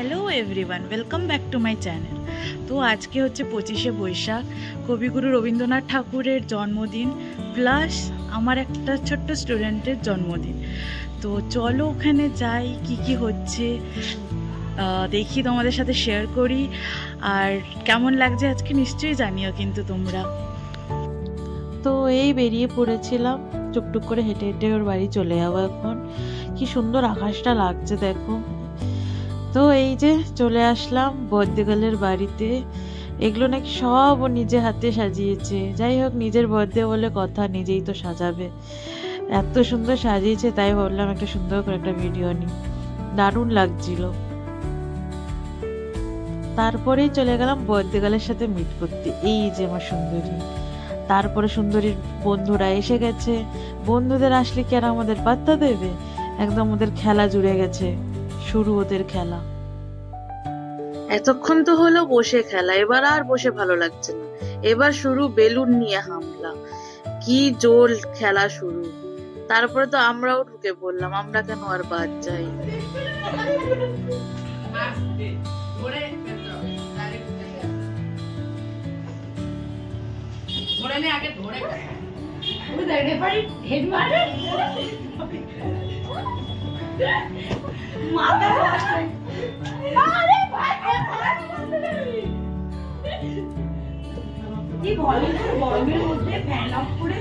Hello everyone, welcome back to my channel. তো আজকে হচ্ছে 25শে বৈশাখ, কবিগুরু রবীন্দ্রনাথ ঠাকুরের জন্মদিন, প্লাস আমার একটা ছোট্ট স্টুডেন্টের জন্মদিন। তো চলো ওখানে যাই, কি কি হচ্ছে দেখি, তোমাদের সাথে শেয়ার করি। আর কেমন লাগছে আজকে নিশ্চয়ই জানিও কিন্তু তোমরা। তো এই বেরিয়ে পড়েছিলাম, টুকটুক করে হেঁটে হেঁটে ওর বাড়ি চলে যাবো। এখন কি সুন্দর আকাশটা লাগছে দেখো। তো এই যে চলে আসলাম বর্দেগালের বাড়িতে। এগুলো নাকি সব ও নিজে হাতে সাজিয়েছে। যাই হোক, নিজের বার্থডে বলে কথা, নিজেই তো সাজাবে। এত সুন্দর সাজিয়েছে, তাই ভাবলাম একটা সুন্দর করে একটা ভিডিও নিই। দারুণ লাগছিল। তারপরেই চলে গেলাম বর্দেগালের সাথে মিট করতে। এই যে আমার সুন্দরী। তারপরে সুন্দরীর বন্ধুরা এসে গেছে। বন্ধুদের আসলে কি আর আমাদের পাত্তা দেবে? একদম ওদের খেলা জুড়ে গেছে, শুরু ওদের খেলা। এতক্ষণ তো হলো বসে খেলা, এবার আর বসে ভালো লাগছে না। এবার শুরু বেলুন নিয়ে হামলা। কি জোর খেলা শুরু। তারপরে তো আমরাও ঢুকে পড়লাম, আমরা কেন আর বাদ যাই। গরমের মধ্যে ফ্যান অফ করে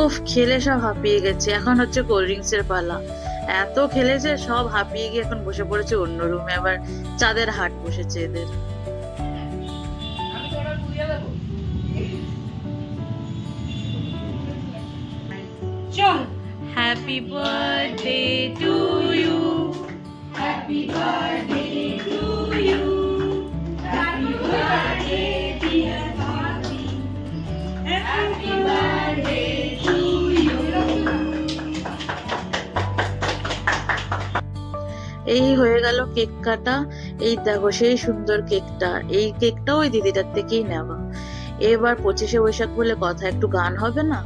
উফ, খেলে সব হাঁপিয়ে গেছে। এখন হচ্ছে কোল্ড ড্রিঙ্কস এর পালা। এত খেলেছে, সব হাঁপিয়ে গিয়ে এখন বসে পড়েছে অন্য রুমে। আবার চাঁদের হাট বসেছে এদের। চল। Happy birthday to you, happy birthday to you, happy birthday dear bhabhi, happy birthday to you. এই হয়ে গেল কেক কাটা। এই দেখো সেই সুন্দর কেকটা। এই কেকটা ওই দিদিটার থেকেই নেওয়া। এবার 25শে বৈশাখ বলে কথা, একটু গান হবে না?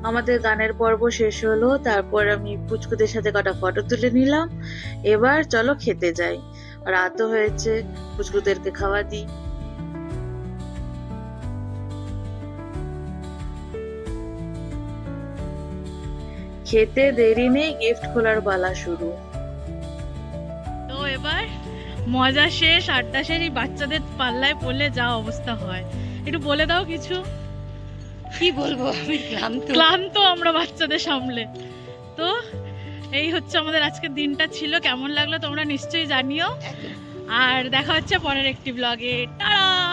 আমাদের গানের পর্ব শেষ হলো। তারপর আমি পুচকুদের সাথে কটা ফটো তুলে নিলাম। এবার চলো খেতে যাই, রাতও হয়েছে, পুচকুদেরকে খাওয়া দিই। খেতে দেরি নেই, গিফট খোলার পালা শুরু। তো এবার মজা শেষ, আড্ডা শেষ। এই বাচ্চাদের পাল্লায় পড়লে যা অবস্থা হয়, একটু বলে দাও কিছু। কি বলবো, আমি ক্লান্ত আমরা বাচ্চাদের সামলে। তো এই হচ্ছে আমাদের আজকের দিনটা ছিল। কেমন লাগলো তোমরা নিশ্চয়ই জানিও। আর দেখা হচ্ছে পরের একটি ব্লগে। টাটা।